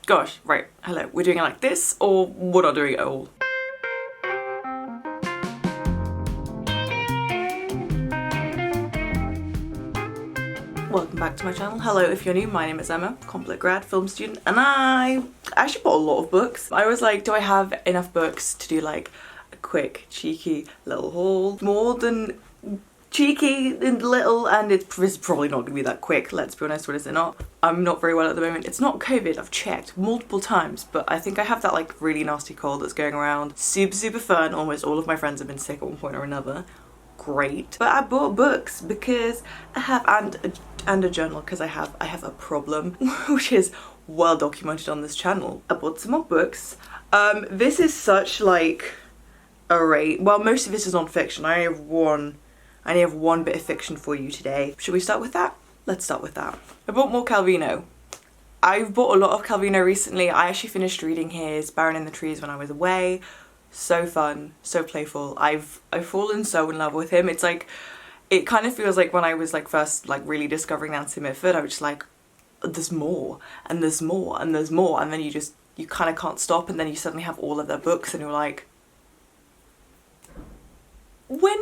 Gosh, right, hello, we're doing it like this or we're not doing it at all. Welcome back to my channel. Hello, if you're new, my name is Emma, Complet grad, film student, and I actually bought a lot of books. I was like, do I have enough books to do like a quick, cheeky little haul? More than cheeky and little, and it's probably not gonna be that quick, let's be honest. What is it not? I'm not very well at the moment. It's not COVID, I've checked multiple times, but I think I have that like really nasty cold that's going around. Super fun. Almost all of my friends have been sick at one point or another. Great. But I bought books because I have, and a journal because I have a problem which is well documented on this channel. I bought some more books. This is such like a rate. Well, most of this is non-fiction. I only have one bit of fiction for you today. Should we start with that? Let's start with that. I bought more Calvino. I've bought a lot of Calvino recently. I actually finished reading his Barren in the Trees when I was away. So fun, so playful. I've fallen so in love with him. It's like, it kind of feels like when I was like first like really discovering Nancy Mitford, I was just like, there's more and there's more and there's more, and then you kind of can't stop, and then you suddenly have all of their books and you're like,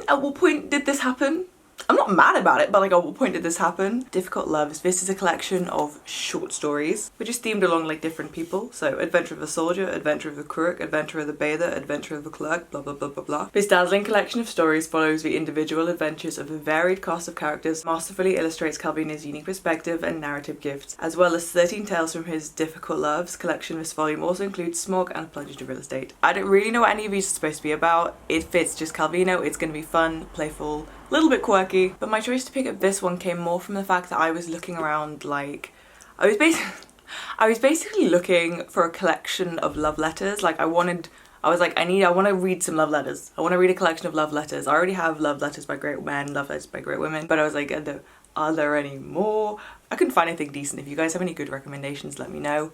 at what point did this happen? I'm not mad about it, but like at what point did this happen? Difficult Loves. This is a collection of short stories which is themed along like different people. So Adventure of a Soldier, Adventure of the Crook, Adventure of the Bather, Adventure of the Clerk, blah blah blah blah blah. This dazzling collection of stories follows the individual adventures of a varied cast of characters, masterfully illustrates Calvino's unique perspective and narrative gifts, as well as 13 tales from his Difficult Loves collection. This volume also includes Smog and Plunge into Real Estate. I don't really know what any of these are supposed to be about. If it's just Calvino, it's going to be fun, playful, a little bit quirky, but my choice to pick up this one came more from the fact that I was looking around, like, I was basically looking for a collection of love letters. Like I want to read some love letters. I want to read a collection of love letters. I already have love letters by great men, love letters by great women, but I was like, are there any more? I couldn't find anything decent. If you guys have any good recommendations, let me know.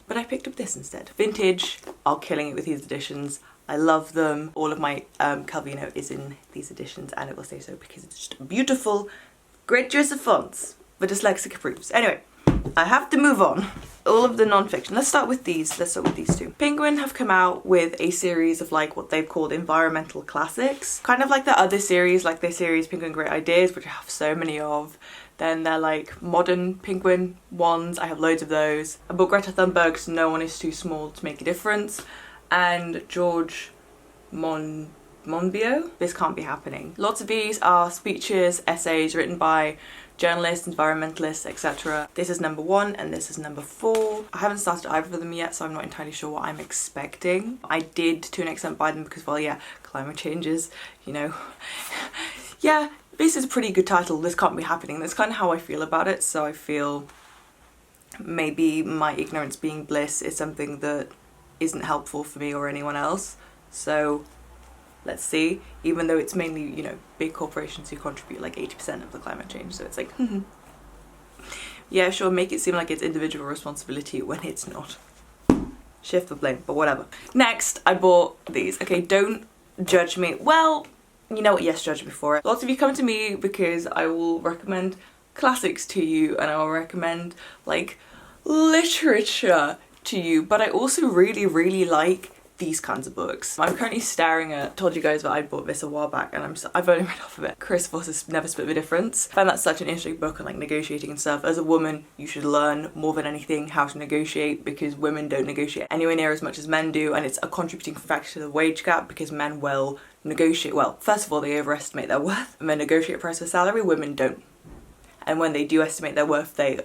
But I picked up this instead. Vintage, are killing it with these editions. I love them. All of my Calvino is in these editions, and it will stay so because it's just beautiful, great choice of fonts. The dyslexic approves. Anyway, I have to move on. All of the non-fiction. Let's start with these. Let's start with these two. Penguin have come out with a series of like what they've called environmental classics. Kind of like the other series, like their series Penguin Great Ideas, which I have so many of. Then they're like modern Penguin ones. I have loads of those. I bought Greta Thunberg's No One Is Too Small to Make a Difference, and George Monbiot. This can't be happening. Lots of these are speeches, essays written by journalists, environmentalists, etc. This is number 1 and this is number 4. I haven't started either of them yet, so I'm not entirely sure what I'm expecting. I did to an extent buy them because, well, yeah, climate changes, you know. Yeah, this is a pretty good title. This can't be happening. That's kind of how I feel about it, so I feel maybe my ignorance being bliss is something that isn't helpful for me or anyone else. So let's see, even though it's mainly, you know, big corporations who contribute like 80% of the climate change, so it's like yeah, sure, make it seem like it's individual responsibility when it's not. Shift the blame, but whatever. Next, I bought these. Okay, don't judge me. Well, you know what, yes, judge me for it. Lots of you come to me because I will recommend classics to you, and I will recommend like literature to you, but I also really like these kinds of books. I'm currently staring at, told you guys that I bought this a while back, and I've only read off of it. Chris Voss's Never Split the Difference. I found that such an interesting book on like negotiating and stuff. As a woman, you should learn more than anything how to negotiate, because women don't negotiate anywhere near as much as men do, and it's a contributing factor to the wage gap because men will negotiate. Well, first of all, they overestimate their worth, and men negotiate price for salary. Women don't, and when they do estimate their worth, they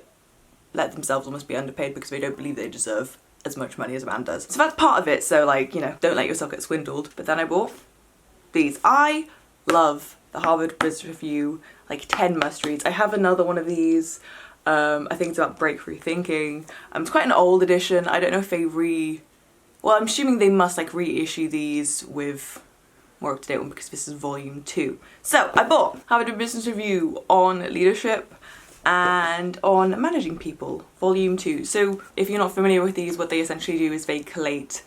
let themselves almost be underpaid because they don't believe they deserve as much money as a man does. So that's part of it, so like, you know, don't let yourself get swindled. But then I bought these. I love the Harvard Business Review, like 10 must-reads. I have another one of these. I think it's about breakthrough thinking. It's quite an old edition. I don't know if they well, I'm assuming they must like reissue these with more up-to-date one because this is volume 2. So I bought Harvard Business Review on leadership and on managing people, volume 2. So if you're not familiar with these, what they essentially do is they collate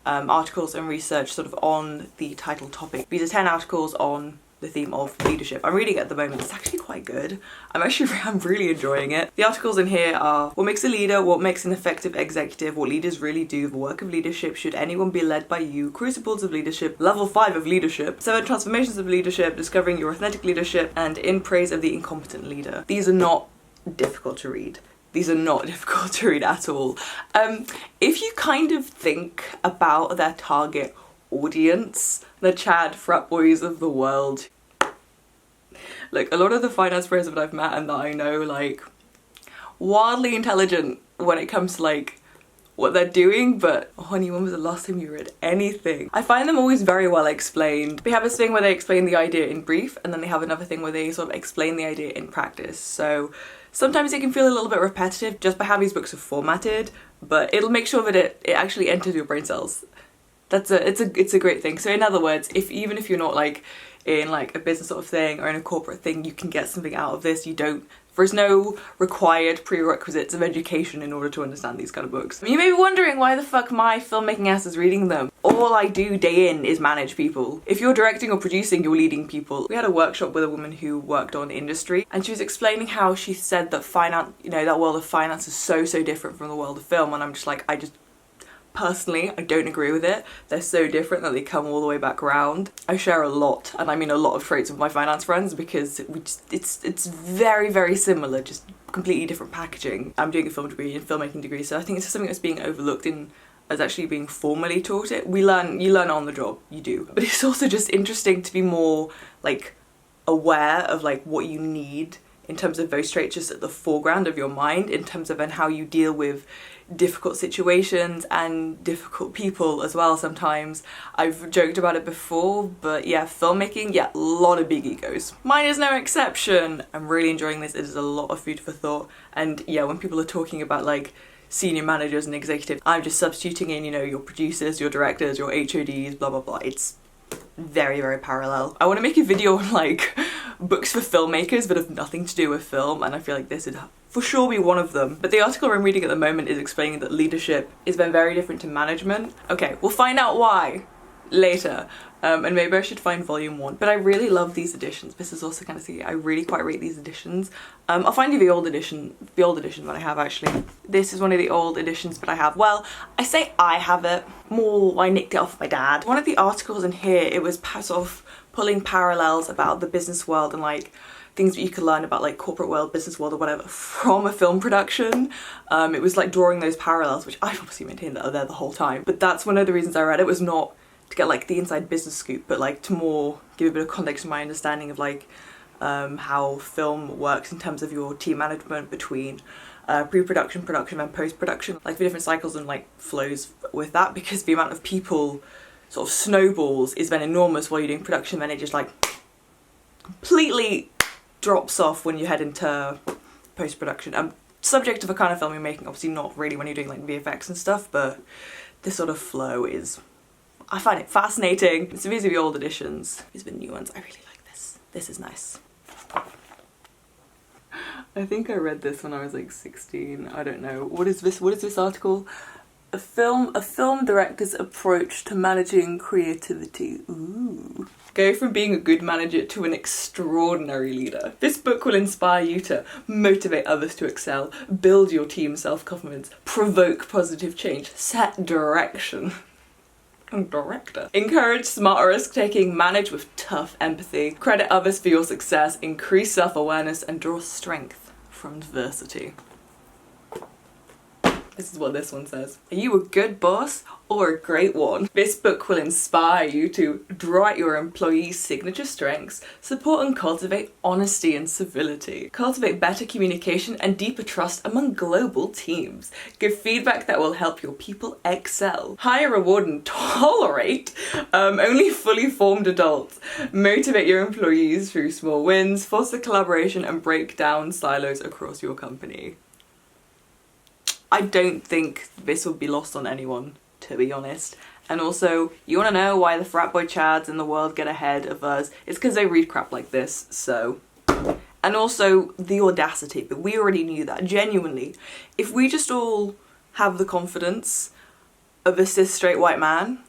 articles and research sort of on the title topic. These are 10 articles on the theme of leadership. I'm reading it at the moment. It's actually quite good. I'm really enjoying it. The articles in here are what makes a leader, what makes an effective executive, what leaders really do, the work of leadership, should anyone be led by you, crucibles of leadership, level 5 of leadership, 7 transformations of leadership, discovering your authentic leadership, and in praise of the incompetent leader. These are not difficult to read. These are not difficult to read at all. If you kind of think about their target audience, the Chad frat boys of the world. Like, a lot of the finance pros that I've met and that I know, like, wildly intelligent when it comes to, like, what they're doing, but oh, honey, when was the last time you read anything? I find them always very well explained. They have this thing where they explain the idea in brief, and then they have another thing where they sort of explain the idea in practice. So sometimes it can feel a little bit repetitive just by how these books are formatted, but it'll make sure that it actually enters your brain cells. It's a great thing. So in other words, even if you're not like in like a business sort of thing or in a corporate thing, you can get something out of this. There's no required prerequisites of education in order to understand these kind of books. You may be wondering why the fuck my filmmaking ass is reading them. All I do day in is manage people. If you're directing or producing, you're leading people. We had a workshop with a woman who worked on industry, and she was explaining how she said that finance, that world of finance is so different from the world of film, and I'm just like, personally, I don't agree with it. They're so different that they come all the way back around. I share a lot, and I mean a lot of traits with my finance friends because it's very similar, just completely different packaging. I'm doing a film degree and filmmaking degree, so I think it's something that's being overlooked as actually being formally taught it. You learn on the job, you do. But it's also just interesting to be more like aware of like what you need in terms of those traits just at the foreground of your mind, in terms of and how you deal with difficult situations and difficult people as well sometimes. I've joked about it before, but yeah, filmmaking, yeah, a lot of big egos. Mine is no exception. I'm really enjoying this. It is a lot of food for thought. And yeah, when people are talking about like senior managers and executives, I'm just substituting in, your producers, your directors, your HODs, blah blah blah. It's very parallel. I want to make a video on like books for filmmakers that have nothing to do with film, and I feel like this would for sure be one of them. But the article I'm reading at the moment is explaining that leadership is then very different to management. Okay, we'll find out why later. And maybe I should find volume 1. But I really love these editions. This is also kind of I really quite rate these editions. I'll find you the old edition that I have actually. This is one of the old editions that I have. Well, I say I have it. More, I nicked it off my dad. One of the articles in here, it was sort of pulling parallels about the business world and like things that you could learn about like corporate world, business world or whatever from a film production. It was like drawing those parallels, which I've obviously maintained that are there the whole time. But that's one of the reasons I read it, was not to get like the inside business scoop, but like to more give a bit of context to my understanding of like how film works in terms of your team management between pre-production, production and post-production, like the different cycles and like flows with that, because the amount of people sort of snowballs is then enormous while you're doing production, then it just like completely drops off when you head into post-production. Subject to the kind of film you're making, obviously not really when you're doing like VFX and stuff, but this sort of flow is, I find it fascinating. So these are the old editions. These are the new ones. I really like this. This is nice. I think I read this when I was like 16. I don't know. What is this? What is this article? A film director's approach to managing creativity. Ooh. Go from being a good manager to an extraordinary leader. This book will inspire you to motivate others to excel, build your team's self-confidence, provoke positive change, set direction. Director. Encourage smart risk-taking, manage with tough empathy, credit others for your success, increase self-awareness, and draw strength from adversity. This is what this one says. Are you a good boss or a great one? This book will inspire you to draw out your employees' signature strengths, support and cultivate honesty and civility, cultivate better communication and deeper trust among global teams, give feedback that will help your people excel, hire, reward and tolerate only fully formed adults, motivate your employees through small wins, foster collaboration and break down silos across your company. I don't think this would be lost on anyone, to be honest. And also, you want to know why the frat boy chads in the world get ahead of us? It's because they read crap like this, so. And also, the audacity, but we already knew that, genuinely. If we just all have the confidence of a cis straight white man,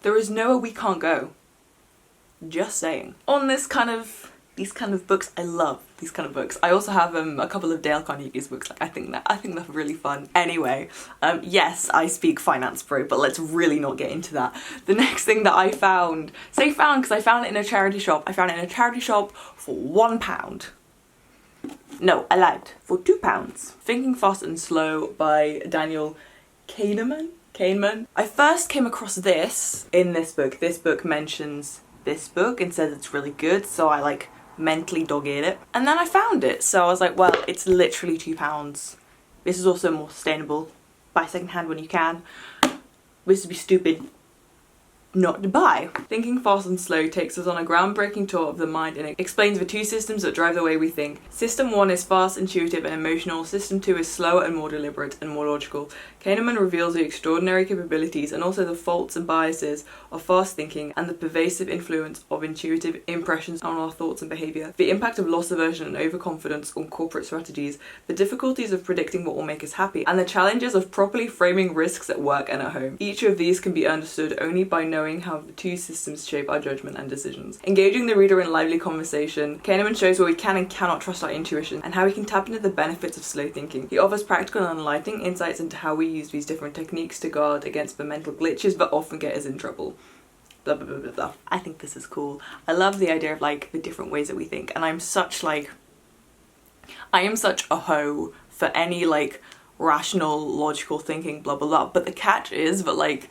there is nowhere we can't go. Just saying. On these kind of books, I love these kind of books. I also have a couple of Dale Carnegie's books. Like I think they're really fun. Anyway, yes, I speak finance, bro, but let's really not get into that. The next thing that I found, because I found it in a charity shop. I found it in a charity shop for £1. No, I lied, for £2. Thinking Fast and Slow by Daniel Kahneman. I first came across this in this book. This book mentions this book and says it's really good, so I like mentally dog-eared it. And then I found it, so I was like, well, it's literally £2. This is also more sustainable. Buy secondhand when you can. This would be stupid not to buy. Thinking Fast and Slow takes us on a groundbreaking tour of the mind and it explains the two systems that drive the way we think. System 1 is fast, intuitive and emotional. System 2 is slower and more deliberate and more logical. Kahneman reveals the extraordinary capabilities and also the faults and biases of fast thinking and the pervasive influence of intuitive impressions on our thoughts and behaviour, the impact of loss aversion and overconfidence on corporate strategies, the difficulties of predicting what will make us happy, and the challenges of properly framing risks at work and at home. Each of these can be understood only by knowing how the two systems shape our judgment and decisions. Engaging the reader in lively conversation, Kahneman shows where we can and cannot trust our intuition and how we can tap into the benefits of slow thinking. He offers practical and enlightening insights into how we use these different techniques to guard against the mental glitches that often get us in trouble. Blah blah blah blah blah. I think this is cool. I love the idea of like the different ways that we think, and I am such a hoe for any like rational, logical thinking, blah blah blah. But the catch is that like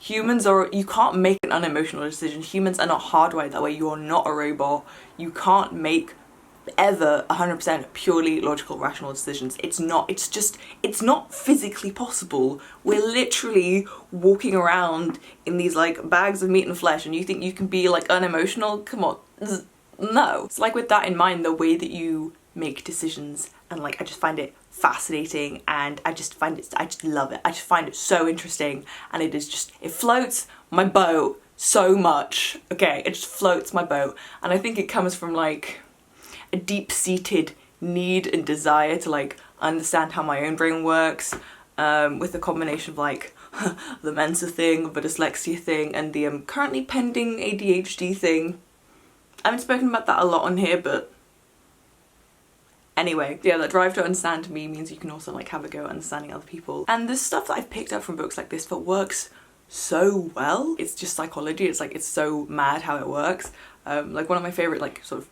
you can't make an unemotional decision. Humans are not hardwired that way. You're not a robot. You can't make ever 100% purely logical, rational decisions. It's not physically possible. We're literally walking around in these like bags of meat and flesh, and you think you can be like unemotional? Come on. No. It's like with that in mind, the way that you make decisions, and like I just find it fascinating, and I just love it. I just find it so interesting, and it floats my boat so much. Okay, it just floats my boat, and I think it comes from like a deep-seated need and desire to like understand how my own brain works, with a combination of like the Mensa thing, the dyslexia thing, and the currently pending ADHD thing. I haven't spoken about that a lot on here, but anyway, yeah, that drive to understand me means you can also like have a go at understanding other people. And the stuff that I've picked up from books like this that works so well, it's just psychology. It's like, it's so mad how it works. Like one of my favorite like sort of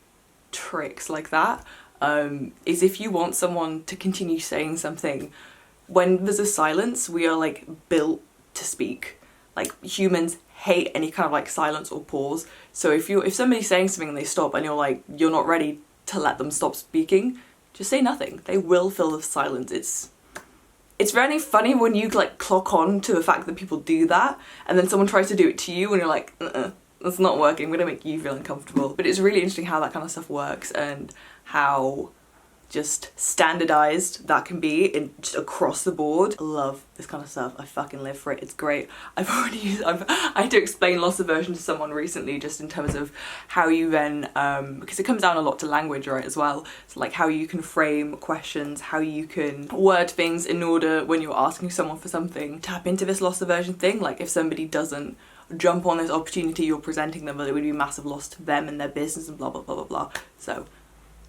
tricks like that is if you want someone to continue saying something, when there's a silence, we are like built to speak. Like humans hate any kind of like silence or pause. So if somebody's saying something and they stop and you're not ready to let them stop speaking, just say nothing. They will fill the silence. It's very funny when you like clock on to the fact that people do that, and then someone tries to do it to you and you're like, that's not working, I'm gonna make you feel uncomfortable. But it's really interesting how that kind of stuff works, and how just standardized that can be in just across the board. I love this kind of stuff. I fucking live for it. It's great. I had to explain loss aversion to someone recently, just in terms of how you then, because it comes down a lot to language, right, as well. So like how you can frame questions, how you can word things in order when you're asking someone for something. Tap into this loss aversion thing. Like if somebody doesn't jump on this opportunity you're presenting them, but it would be a massive loss to them and their business and blah blah blah blah blah. So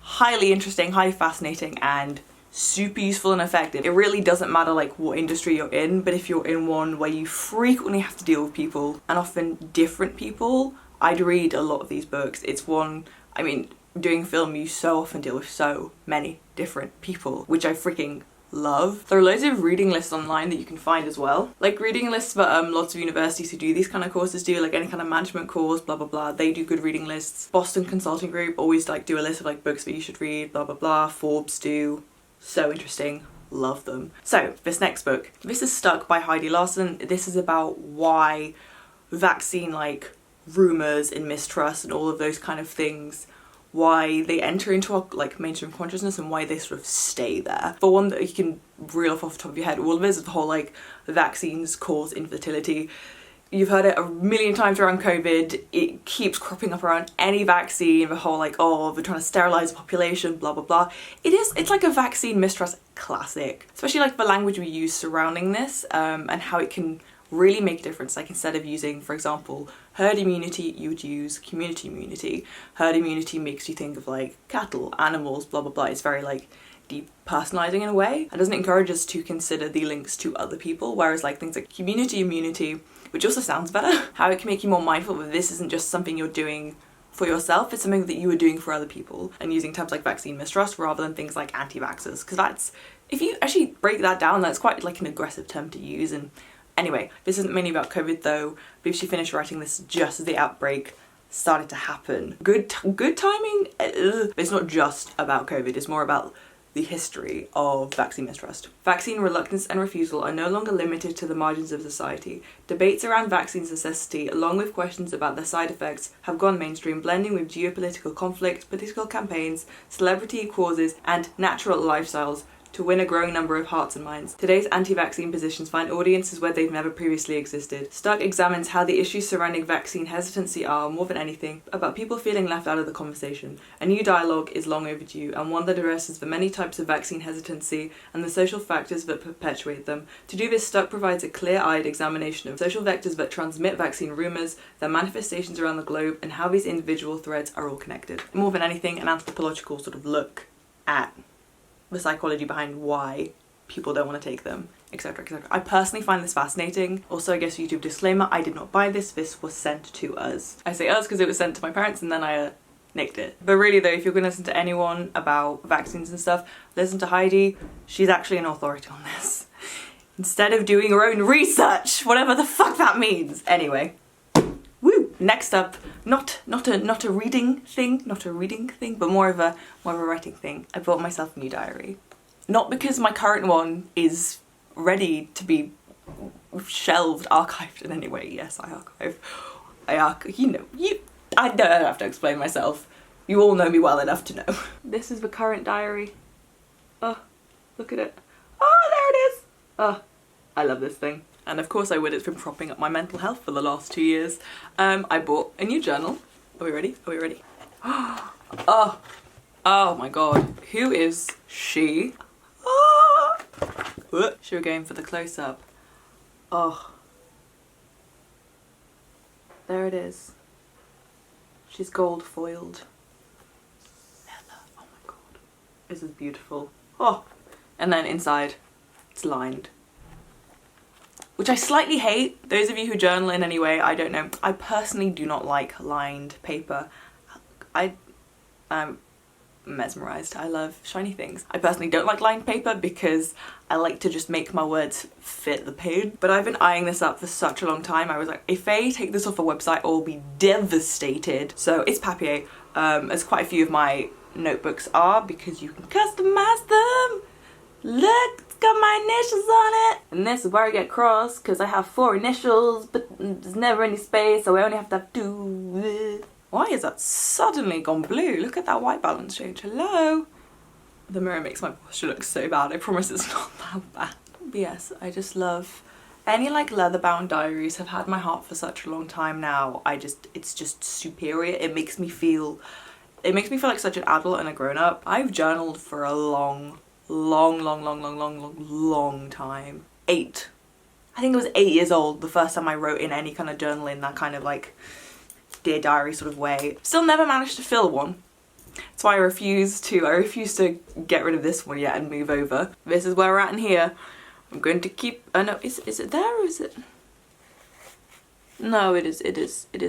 highly interesting, highly fascinating, and super useful and effective. It really doesn't matter like what industry you're in, but if you're in one where you frequently have to deal with people, and often different people, I'd read a lot of these books. It's one, I mean, doing film you so often deal with so many different people, which I freaking love. There are loads of reading lists online that you can find as well. Like reading lists that lots of universities who do these kind of courses do, like any kind of management course, blah blah blah, they do good reading lists. Boston Consulting Group always like do a list of like books that you should read, blah blah blah. Forbes do. So interesting. Love them. So this next book, this is Stuck by Heidi Larson. This is about why vaccine like rumours and mistrust and all of those kind of things, why they enter into our like mainstream consciousness and why they sort of stay there. For one that you can reel off the top of your head, all of it is the whole like vaccines cause infertility. You've heard it a million times around COVID. It keeps cropping up around any vaccine, the whole like, oh, they're trying to sterilize the population, blah blah blah. It's like a vaccine mistrust classic, especially like the language we use surrounding this, and how it can really make a difference. Like instead of using, for example, herd immunity, you would use community immunity. Herd immunity makes you think of like cattle, animals, blah blah blah. It's very like depersonalizing in a way. It doesn't encourage us to consider the links to other people, whereas like things like community immunity, which also sounds better, how it can make you more mindful that this isn't just something you're doing for yourself, it's something that you are doing for other people, and using terms like vaccine mistrust rather than things like anti-vaxxers, because that's, if you actually break that down, that's quite like an aggressive term to use. And anyway, this isn't mainly about COVID though. I believe she finished writing this just as the outbreak started to happen. Good timing, but it's not just about COVID, it's more about the history of vaccine mistrust. Vaccine reluctance and refusal are no longer limited to the margins of society. Debates around vaccines' necessity, along with questions about their side effects, have gone mainstream, blending with geopolitical conflict, political campaigns, celebrity causes, and natural lifestyles to win a growing number of hearts and minds. Today's anti-vaccine positions find audiences where they've never previously existed. Stuck examines how the issues surrounding vaccine hesitancy are, more than anything, about people feeling left out of the conversation. A new dialogue is long overdue, and one that addresses the many types of vaccine hesitancy and the social factors that perpetuate them. To do this, Stuck provides a clear-eyed examination of social vectors that transmit vaccine rumours, their manifestations around the globe, and how these individual threads are all connected. More than anything, an anthropological sort of look at the psychology behind why people don't want to take them, etc, etc. I personally find this fascinating. Also, I guess YouTube disclaimer, I did not buy this. This was sent to us. I say us because it was sent to my parents and then I nicked it. But really though, if you're going to listen to anyone about vaccines and stuff, listen to Heidi. She's actually an authority on this. Instead of doing your own research, whatever the fuck that means. Anyway. Woo! Next up, not a reading thing, but more of a writing thing. I bought myself a new diary. Not because my current one is ready to be shelved, archived in any way. Yes, I archive. I don't have to explain myself. You all know me well enough to know. This is the current diary. Oh, look at it. Oh, there it is. Oh, I love this thing. And of course I would, it's been propping up my mental health for the last 2 years. I bought a new journal. Are we ready? Are we ready? Oh my god. Who is she? Oh. Should we go in for the close-up? Oh. There it is. She's gold foiled. Leather. Oh my god. This is beautiful. Oh. And then inside, it's lined. Which I slightly hate. Those of you who journal in any way, I don't know. I personally do not like lined paper. I'm mesmerised. I love shiny things. I personally don't like lined paper because I like to just make my words fit the page. But I've been eyeing this up for such a long time. I was like, if they take this off a website, I will be devastated. So it's Papier, as quite a few of my notebooks are, because you can customise them. Look, it's got my initials on it. And this is where I get cross because I have 4 initials, but there's never any space, so I only have to have 2. Why is that suddenly gone blue? Look at that white balance change. Hello? The mirror makes my posture look so bad. I promise it's not that bad. But yes, I just love any like leather bound diaries have had my heart for such a long time now. It's just superior. It makes me feel like such an adult and a grown up. I've journaled for a long time. I think it was 8 years old the first time I wrote in any kind of journal in that kind of like Dear Diary sort of way. Still never managed to fill one. That's why I refuse to get rid of this one yet and move over. This is where we're at in here. I'm going to keep, oh no, is it there or is it? No, it is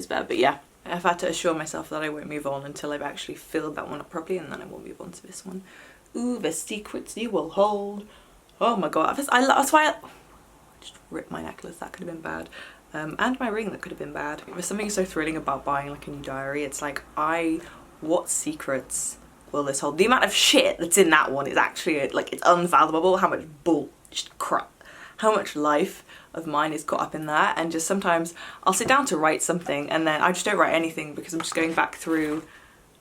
there, but yeah. I've had to assure myself that I won't move on until I've actually filled that one up properly, and then I will move on to this one. Ooh, the secrets you will hold. Oh my god, that's why I just ripped my necklace, that could have been bad. And my ring, that could have been bad. There's something so thrilling about buying like a new diary. It's like, what secrets will this hold? The amount of shit that's in that one is actually, like, it's unfathomable how much crap, how much life of mine is caught up in that. And just sometimes I'll sit down to write something and then I just don't write anything because I'm just going back through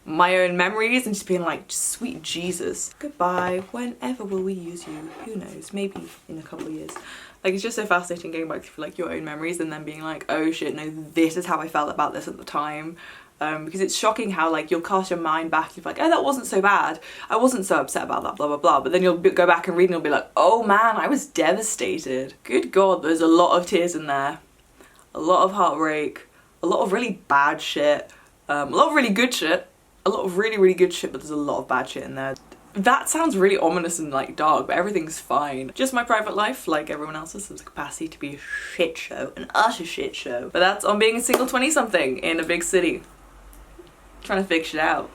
my own memories and just being like, sweet Jesus. Goodbye, whenever will we use you? Who knows, maybe in a couple of years. Like, it's just so fascinating going back through like your own memories and then being like, oh shit, no, this is how I felt about this at the time. because it's shocking how like you'll cast your mind back, you're like, oh, that wasn't so bad, I wasn't so upset about that, blah blah blah, but then you'll go back and read and you'll be like, oh man, I was devastated. Good god, there's a lot of tears in there, a lot of heartbreak, a lot of really bad shit, a lot of really good shit, a lot of really good shit, but there's a lot of bad shit in there. That sounds really ominous and like dark, but everything's fine. Just my private life, like everyone else's, has the capacity to be a shit show, an utter shit show. But that's on being a single 20-something in a big city. Trying to fix shit out.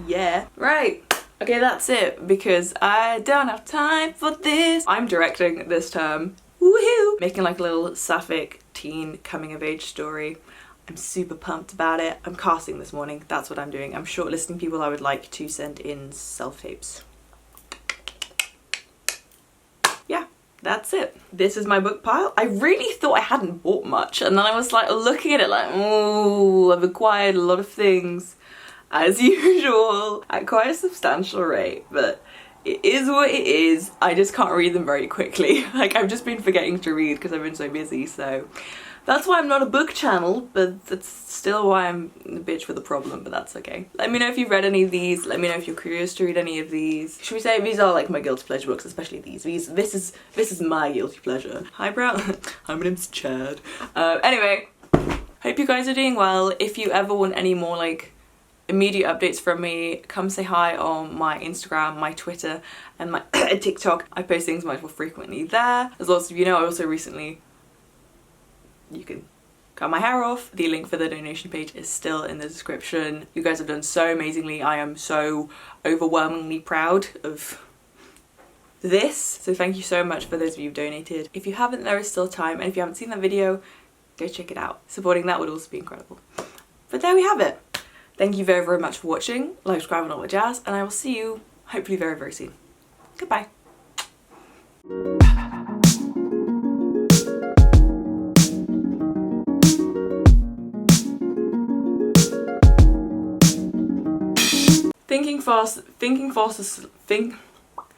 Yeah. Right. Okay, that's it, because I don't have time for this. I'm directing this term. Woohoo! Making like a little sapphic teen coming of age story. I'm super pumped about it. I'm casting this morning, that's what I'm doing. I'm shortlisting people I would like to send in self-tapes. Yeah, that's it. This is my book pile. I really thought I hadn't bought much, and then I was like looking at it like, oh, I've acquired a lot of things, as usual, at quite a substantial rate, but it is what it is. I just can't read them very quickly. Like, I've just been forgetting to read because I've been so busy, so that's why I'm not a book channel, but that's still why I'm a bitch with a problem, but that's okay. Let me know if you've read any of these. Let me know if you're curious to read any of these. Should we say these are like my guilty pleasure books, especially these. This is my guilty pleasure. Hi, Brown. Hi, my name's Chad. Anyway, hope you guys are doing well. If you ever want any more like immediate updates from me, come say hi on my Instagram, my Twitter, and my TikTok. I post things much more frequently there. As lots of you know, I also recently, you can cut my hair off. The link for the donation page is still in the description. You guys have done so amazingly. I am so overwhelmingly proud of this. So thank you so much for those of you who've donated. If you haven't, there is still time. And if you haven't seen that video, go check it out. Supporting that would also be incredible. But there we have it. Thank you very much for watching. Like, subscribe, and all that jazz. And I will see you hopefully very soon. Goodbye. Thinking fast,